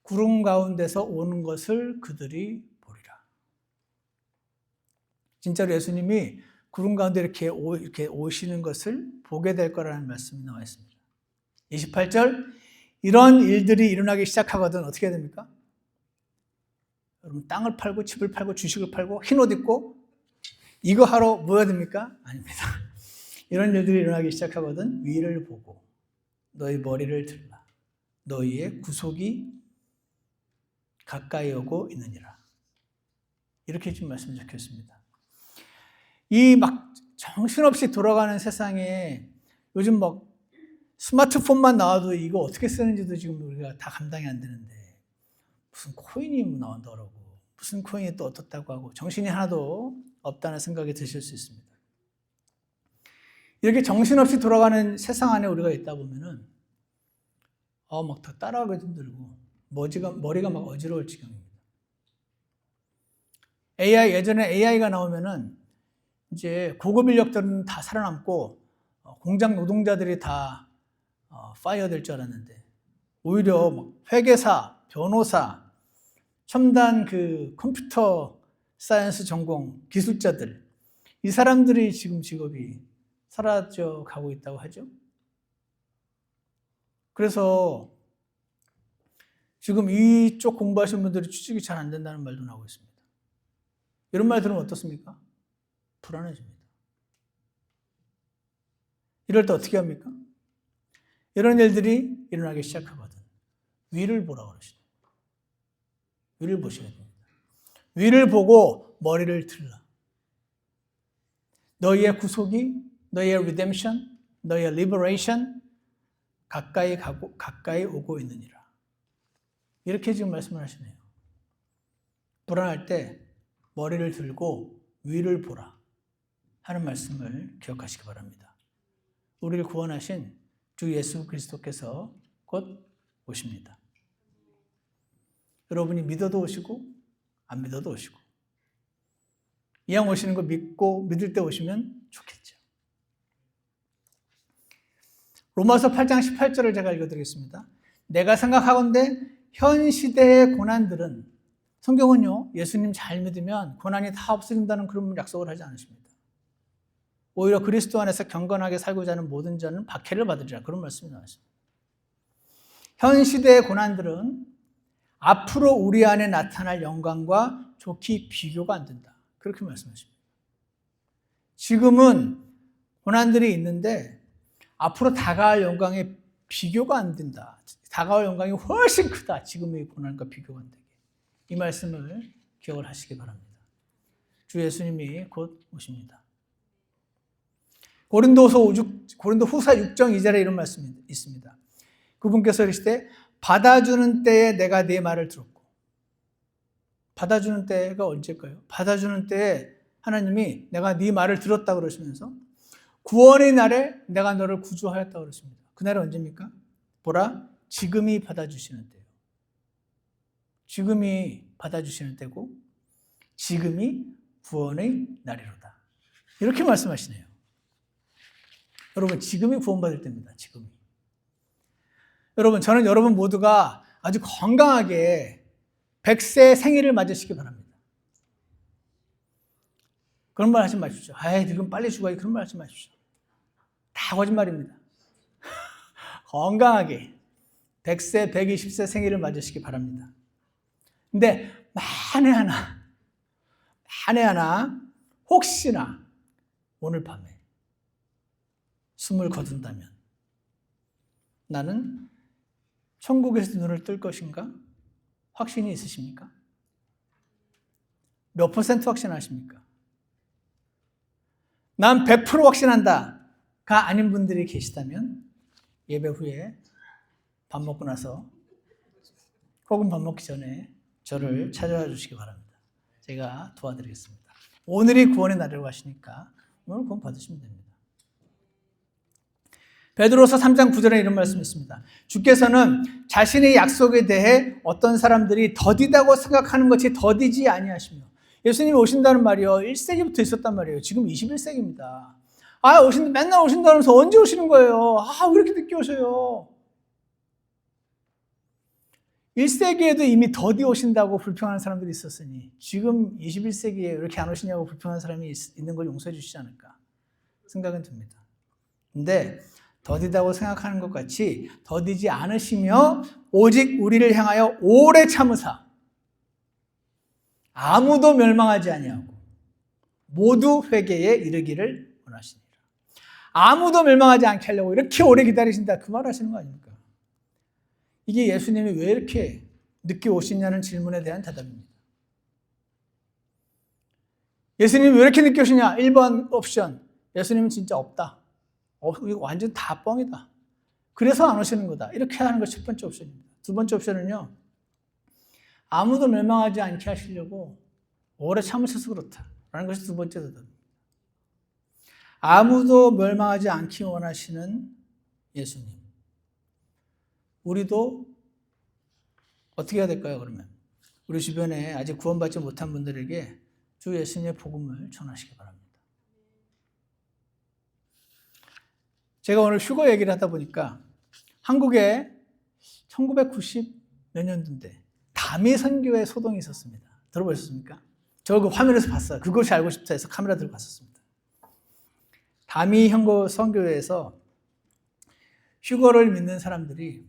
구름 가운데서 오는 것을 그들이 보리라. 진짜로 예수님이 구름 가운데 이렇게 오시는 것을 보게 될 거라는 말씀이 나와 있습니다. 28절, 이런 일들이 일어나기 시작하거든 어떻게 해야 됩니까? 여러분 땅을 팔고 집을 팔고 주식을 팔고 흰옷 입고 이거 하러 뭐 해야 됩니까? 아닙니다. 이런 일들이 일어나기 시작하거든 위를 보고 너희 머리를 들라. 너희의 구속이 가까이 오고 있느니라. 이렇게 지금 말씀 적혀 있습니다. 이 막 정신없이 돌아가는 세상에 요즘 막 스마트폰만 나와도 이거 어떻게 쓰는지도 지금 우리가 다 감당이 안 되는데 무슨 코인이 나온다고 무슨 코인이 또 어떻다고 하고 정신이 하나도 없다는 생각이 드실 수 있습니다. 이렇게 정신없이 돌아가는 세상 안에 우리가 있다 보면은 막 더 따라가기도 힘들고 머리가 막 어지러울 지경입니다. 예전에 AI가 나오면은 이제 고급 인력들은 다 살아남고 공장 노동자들이 다 파이어 될 줄 알았는데 오히려 막 회계사, 변호사, 첨단 컴퓨터 사이언스 전공 기술자들 이 사람들이 지금 직업이 사라져 가고 있다고 하죠. 그래서 지금 이쪽 공부하시는 분들이 취직이 잘 안 된다는 말도 나오고 있습니다. 이런 말 들으면 어떻습니까? 불안해집니다. 이럴 때 어떻게 합니까? 이런 일들이 일어나기 시작하거든 위를 보라고 그러시죠. 위를 보셔야 됩니다. 위를 보고 머리를 들라. 너희의 구속이, 너희의 리뎀션, 너희의 리버레이션 가까이 오고 있느니라. 이렇게 지금 말씀을 하시네요. 불안할 때 머리를 들고 위를 보라 하는 말씀을 기억하시기 바랍니다. 우리를 구원하신 주 예수 그리스도께서 곧 오십니다. 여러분이 믿어도 오시고 안 믿어도 오시고 이왕 오시는 거 믿고 믿을 때 오시면 좋겠죠. 로마서 8장 18절을 제가 읽어드리겠습니다. 내가 생각하건대 현 시대의 고난들은 성경은요 예수님 잘 믿으면 고난이 다 없어진다는 그런 약속을 하지 않으십니다. 오히려 그리스도 안에서 경건하게 살고자 하는 모든 자는 박해를 받으리라 그런 말씀이 나왔습니다. 현 시대의 고난들은 앞으로 우리 안에 나타날 영광과 좋게 비교가 안 된다. 그렇게 말씀하십니다. 지금은 고난들이 있는데 앞으로 다가올 영광에 비교가 안 된다. 다가올 영광이 훨씬 크다. 지금의 고난과 비교가 안 되게. 이 말씀을 기억을 하시기 바랍니다. 주 예수님이 곧 오십니다. 고린도후서 6장 2절에 이런 말씀이 있습니다. 그분께서 이르시되 받아주는 때에 내가 네 말을 들었고. 받아주는 때가 언제일까요? 받아주는 때에 하나님이 내가 네 말을 들었다 그러시면서 구원의 날에 내가 너를 구주하였다 그러십니다. 그날이 언제입니까? 보라, 지금이 받아주시는 때예요. 지금이 받아주시는 때고 지금이 구원의 날이로다. 이렇게 말씀하시네요. 여러분, 지금이 구원받을 때입니다. 지금이. 여러분, 저는 여러분 모두가 아주 건강하게 100세 생일을 맞으시기 바랍니다. 그런 말 하지 마십시오. 아이, 지금 빨리 죽어야지. 그런 말 하지 마십시오. 다 거짓말입니다. 건강하게 100세, 120세 생일을 맞으시기 바랍니다. 근데 만에 한 해 하나 혹시나 오늘 밤에 숨을 거둔다면 나는 천국에서 눈을 뜰 것인가? 확신이 있으십니까? 몇 퍼센트 확신하십니까? 난 100% 확신한다가 아닌 분들이 계시다면 예배 후에 밥 먹고 나서 혹은 밥 먹기 전에 저를 찾아와 주시기 바랍니다. 제가 도와드리겠습니다. 오늘이 구원의 날이라고 하시니까 오늘 구원 받으시면 됩니다. 베드로서 3장 9절에 이런 말씀이 있습니다. 주께서는 자신의 약속에 대해 어떤 사람들이 더디다고 생각하는 것이 더디지 아니하시며, 예수님이 오신다는 말이요 1세기부터 있었단 말이에요. 지금 21세기입니다. 맨날 오신다면서 언제 오시는 거예요? 왜 이렇게 늦게 오셔요? 1세기에도 이미 더디 오신다고 불평하는 사람들이 있었으니 지금 21세기에 왜 이렇게 안 오시냐고 불평하는 사람이 있는 걸 용서해 주시지 않을까 생각은 듭니다. 근데 더디다고 생각하는 것 같이 더디지 않으시며 오직 우리를 향하여 오래 참으사 아무도 멸망하지 아니하고 모두 회개에 이르기를 원하시니라. 아무도 멸망하지 않게 하려고 이렇게 오래 기다리신다, 그 말 하시는 거 아닙니까? 이게 예수님이 왜 이렇게 늦게 오시냐는 질문에 대한 대답입니다. 예수님이 왜 이렇게 늦게 오시냐? 1번 옵션, 예수님은 진짜 없다. 이거 완전 다 뻥이다. 그래서 안 오시는 거다. 이렇게 하는 것이 첫 번째 옵션입니다. 두 번째 옵션은요, 아무도 멸망하지 않게 하시려고 오래 참으셔서 그렇다라는 것이 두 번째 대답입니다. 아무도 멸망하지 않기 원하시는 예수님. 우리도 어떻게 해야 될까요, 그러면? 우리 주변에 아직 구원받지 못한 분들에게 주 예수님의 복음을 전하시기 바랍니다. 제가 오늘 휴거 얘기를 하다 보니까 한국에 1990 몇 년도인데 다미 선교회 소동이 있었습니다. 들어보셨습니까? 저 그 화면에서 봤어요. 그것이 알고 싶다 해서 카메라 들고 갔었습니다. 다미 선교회에서 휴거를 믿는 사람들이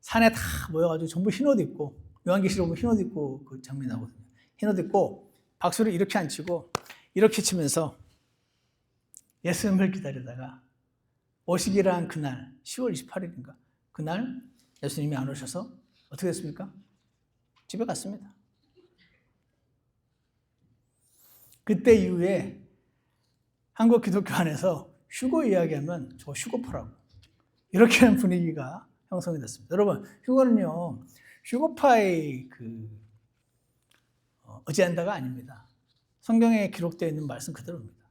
산에 다 모여가지고 전부 흰옷 입고, 요한계시록 흰옷 입고 그 장면이 나거든요. 흰옷 입고 박수를 이렇게 안 치고 이렇게 치면서 예수님을 기다리다가 오시기란 그날 10월 28일인가 그날 예수님이 안 오셔서 어떻게 됐습니까? 집에 갔습니다. 그때 이후에 한국 기독교 안에서 휴거 이야기하면 저 휴거파라고 이렇게 하는 분위기가 형성이 됐습니다. 여러분, 휴거는요 휴거파의 어제한다가 아닙니다. 성경에 기록되어 있는 말씀 그대로입니다.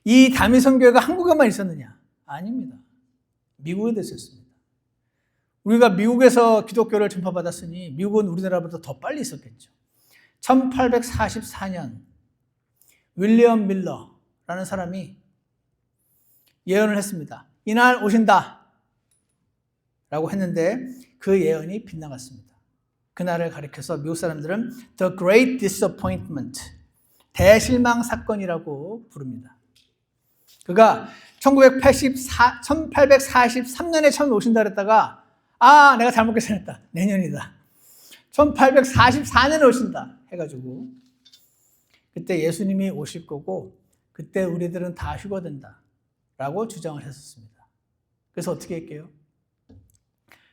이 다미 선교회가 한국에만 있었느냐? 아닙니다. 미국에도 있었습니다. 우리가 미국에서 기독교를 전파받았으니 미국은 우리나라보다 더 빨리 있었겠죠. 1844년 윌리엄 밀러라는 사람이 예언을 했습니다. 이날 오신다 라고 했는데 그 예언이 빗나갔습니다. 그날을 가리켜서 미국 사람들은 The Great Disappointment, 대실망 사건이라고 부릅니다. 그가 1843년에 처음 오신다 그랬다가 내가 잘못 계산했다. 내년이다. 1844년에 오신다 해가지고 그때 예수님이 오실 거고 그때 우리들은 다 휴거된다 라고 주장을 했었습니다. 그래서 어떻게 할게요?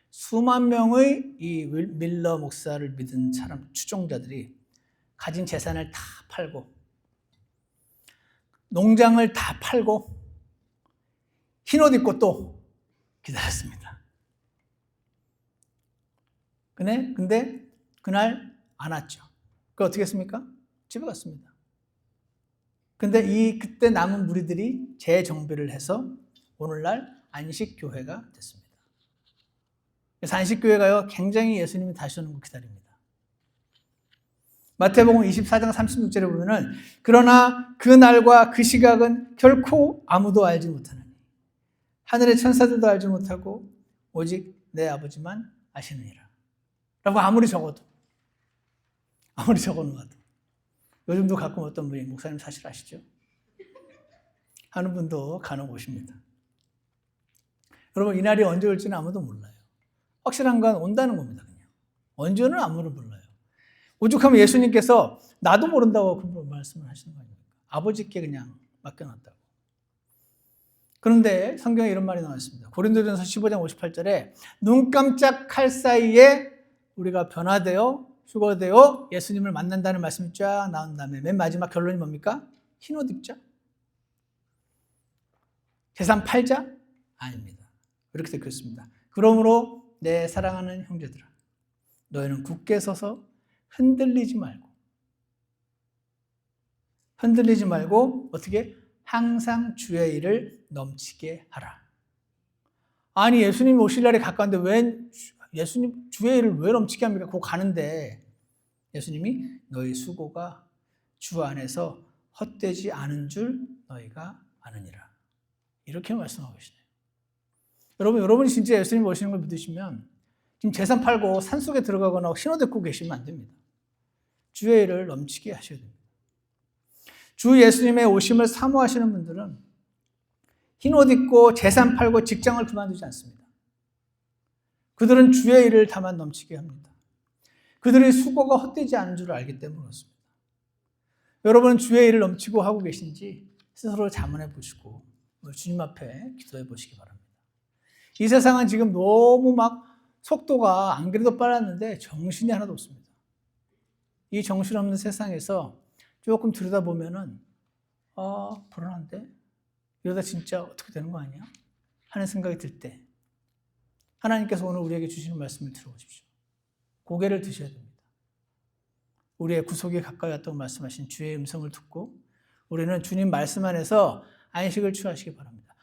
수만 명의 이 밀러 목사를 믿은 사람, 추종자들이 가진 재산을 다 팔고 농장을 다 팔고 흰옷 입고 또 기다렸습니다. 근데 그날 안 왔죠. 어떻게 했습니까? 집에 갔습니다. 근데 그때 남은 무리들이 재정비를 해서 오늘날 안식교회가 됐습니다. 그래서 안식교회가요 굉장히 예수님이 다시 오는 걸 기다립니다. 마태복음 24장 36절에 보면은 그러나 그 날과 그 시각은 결코 아무도 알지 못하느니 하늘의 천사들도 알지 못하고 오직 내 아버지만 아시느니라 라고 아무리 적어놓아도 요즘도 가끔 어떤 분이 목사님 사실 아시죠? 하는 분도 간혹 오십니다. 여러분, 이 날이 언제 올지는 아무도 몰라요. 확실한 건 온다는 겁니다. 그냥. 언제는 아무도 몰라요. 오죽하면 예수님께서 나도 모른다고 그 말씀을 하시는 거 아닙니까? 아버지께 그냥 맡겨놨다고. 그런데 성경에 이런 말이 나왔습니다. 고린도전서 15장 58절에 눈 깜짝할 사이에 우리가 변화되어 휴거되어 예수님을 만난다는 말씀이 쫙 나온 다음에 맨 마지막 결론이 뭡니까? 흰 옷 입자? 재산 팔자? 아닙니다. 이렇게 되어 있습니다. 그러므로 내 사랑하는 형제들아, 너희는 굳게 서서 흔들리지 말고 어떻게? 항상 주의 일을 넘치게 하라. 아니 예수님 오실 날이 가까운데 왜 예수님 주의 일을 왜 넘치게 합니까? 곧 가는데 예수님이 너희 수고가 주 안에서 헛되지 않은 줄 너희가 아느니라. 이렇게 말씀하고 계시네요. 여러분이 진짜 예수님 오시는 걸 믿으시면 지금 재산 팔고 산속에 들어가거나 신호 듣고 계시면 안 됩니다. 주의 일을 넘치게 하셔야 됩니다. 주 예수님의 오심을 사모하시는 분들은 흰 옷 입고 재산 팔고 직장을 그만두지 않습니다. 그들은 주의 일을 다만 넘치게 합니다. 그들의 수고가 헛되지 않은 줄 알기 때문에 그렇습니다. 여러분은 주의 일을 넘치고 하고 계신지 스스로 자문해 보시고 주님 앞에 기도해 보시기 바랍니다. 이 세상은 지금 너무 막 속도가 안 그래도 빨랐는데 정신이 하나도 없습니다. 이 정신없는 세상에서 조금 들여다보면은 불안한데? 이러다 진짜 어떻게 되는 거 아니야? 하는 생각이 들 때 하나님께서 오늘 우리에게 주시는 말씀을 들어보십시오. 고개를 드셔야 됩니다. 우리의 구속에 가까이 왔다고 말씀하신 주의 음성을 듣고 우리는 주님 말씀 안에서 안식을 취하시기 바랍니다.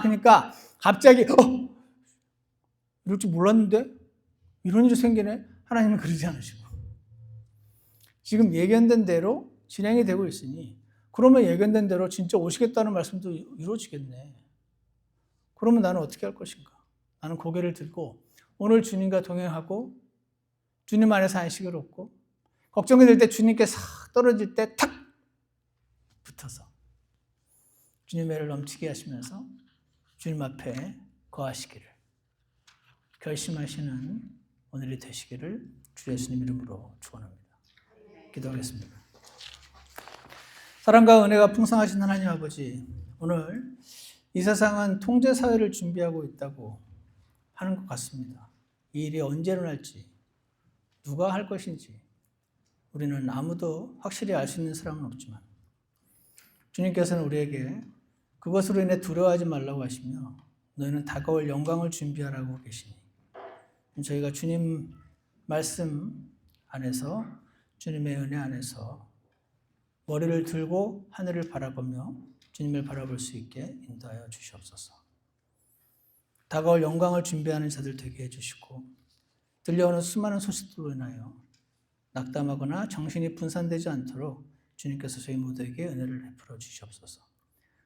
그러니까 갑자기 이럴 줄 몰랐는데? 이런 일이 생기네? 하나님은 그러지 않으시고 지금 예견된 대로 진행이 되고 있으니 그러면 예견된 대로 진짜 오시겠다는 말씀도 이루어지겠네. 그러면 나는 어떻게 할 것인가? 나는 고개를 들고 오늘 주님과 동행하고 주님 안에서 안식을 얻고 걱정이 될 때 주님께 싹 떨어질 때 탁 붙어서 주님의 애를 넘치게 하시면서 주님 앞에 거하시기를 결심하시는 오늘이 되시기를 주 예수님 이름으로 축원합니다. 기도하겠습니다. 사랑과 은혜가 풍성하신 하나님 아버지, 오늘 이 세상은 통제사회를 준비하고 있다고 하는 것 같습니다. 이 일이 언제 일어날지, 누가 할 것인지 우리는 아무도 확실히 알 수 있는 사람은 없지만 주님께서는 우리에게 그것으로 인해 두려워하지 말라고 하시며 너희는 다가올 영광을 준비하라고 계시니 저희가 주님 말씀 안에서 주님의 은혜 안에서 머리를 들고 하늘을 바라보며 주님을 바라볼 수 있게 인도하여 주시옵소서. 다가올 영광을 준비하는 자들 되게 해주시고 들려오는 수많은 소식들로 인하여 낙담하거나 정신이 분산되지 않도록 주님께서 저희 모두에게 은혜를 베풀어 주시옵소서.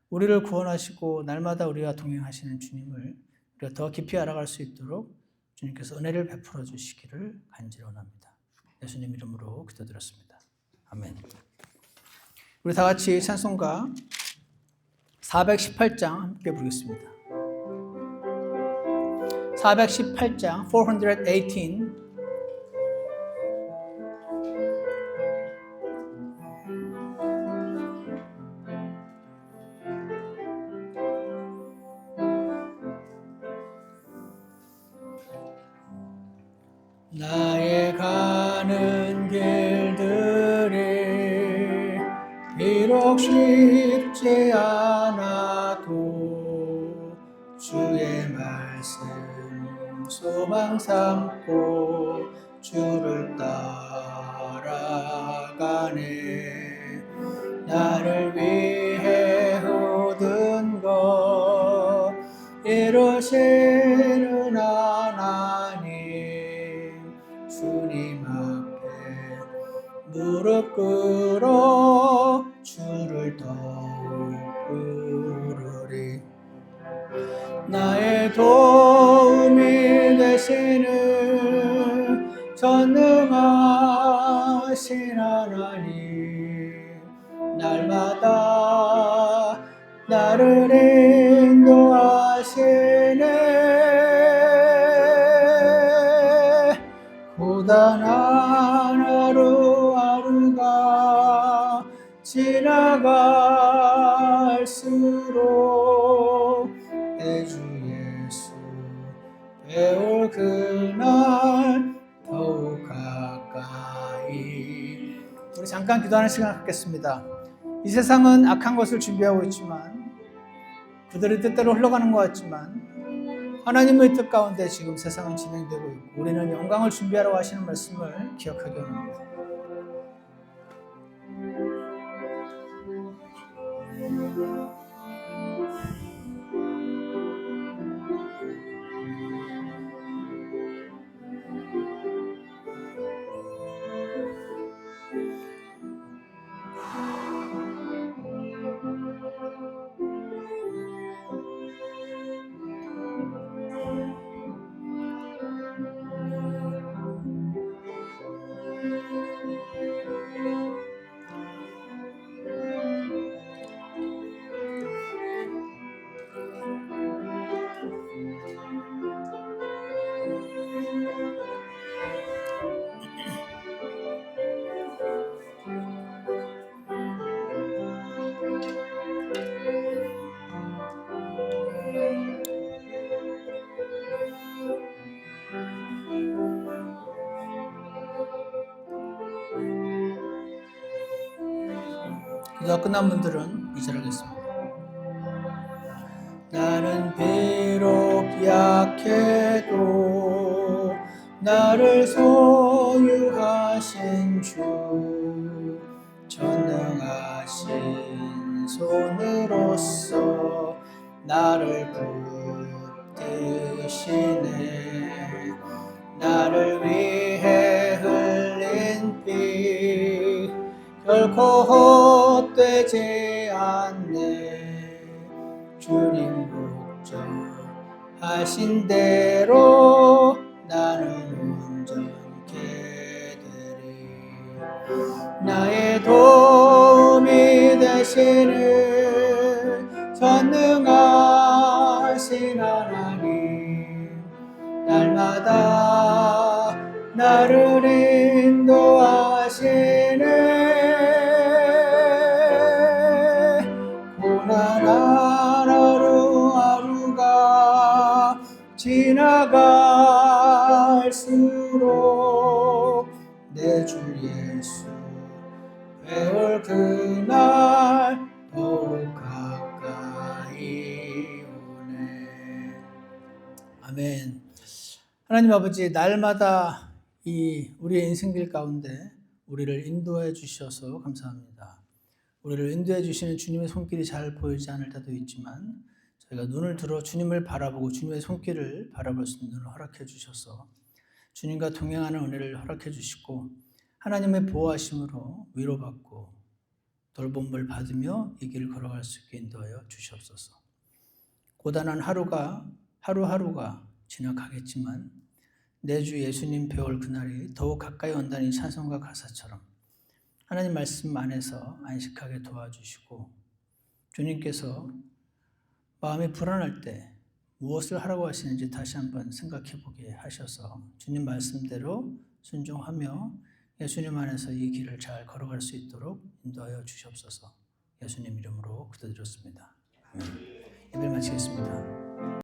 우리를 구원하시고 날마다 우리와 동행하시는 주님을 우리가 더 깊이 알아갈 수 있도록 주님께서 은혜를 베풀어 주시기를 간절히 원합니다. 예수님 이름으로 기도드렸습니다. 아멘. 우리 다 같이 찬송가 418장 함께 부르겠습니다. 418장 418 나의 가는 길들이 비록 쉽지 않아도 주의 말씀 소망 삼고 주를 따라가네. 나를 위해 얻은 것 이루시는 하나님, 주님 앞에 무릎 꿇어 주를 더욱 부르리. 나의 도움이 되시는 전능하신 하나님, 날마다 나를 인도하시네. 고단한 하루 지나갈수록 내 주 예수 배울 그날 더욱 가까이. 우리 잠깐 기도하는 시간 갖겠습니다. 이 세상은 악한 것을 준비하고 있지만, 그들의 뜻대로 흘러가는 것 같지만 하나님의 뜻 가운데 지금 세상은 진행되고 있고, 우리는 영광을 준비하라고 하시는 말씀을 기억하기 원합니다. 기도가 끝난 분들은 이절하겠습니다. 나는 비록 약해도 나를 소유하신 주, 전능하신 손으로서 나를 붙드시네. 나를 위해 흘린 피 결코 헛되지 않네. 주님 목적하신 대로 나는 온전케 되리. 나의 도움이 되시는 전능하신 하나님, 날마다 나를 인도하시네. 고난한 하루하루가 지나갈수록 내 주 예수 배울 그날 더욱 가까이 오네. 아멘. 하나님 아버지, 날마다 이 우리의 인생길 가운데 우리를 인도해 주셔서 감사합니다. 우리를 인도해 주시는 주님의 손길이 잘 보이지 않을 때도 있지만, 저희가 눈을 들어 주님을 바라보고 주님의 손길을 바라볼 수 있는 눈을 허락해 주셔서 주님과 동행하는 은혜를 허락해 주시고, 하나님의 보호하심으로 위로받고 돌봄을 받으며 이 길을 걸어갈 수 있게 인도하여 주시옵소서. 고단한 하루하루가 지나가겠지만 내 주 예수님 배울 그날이 더욱 가까이 온다는 찬송과 가사처럼 하나님 말씀 안에서 안식하게 도와주시고, 주님께서 마음이 불안할 때 무엇을 하라고 하시는지 다시 한번 생각해 보게 하셔서 주님 말씀대로 순종하며 예수님 안에서 이 길을 잘 걸어갈 수 있도록 인도하여 주시옵소서. 예수님 이름으로 기도드렸습니다. 예배를 마치겠습니다.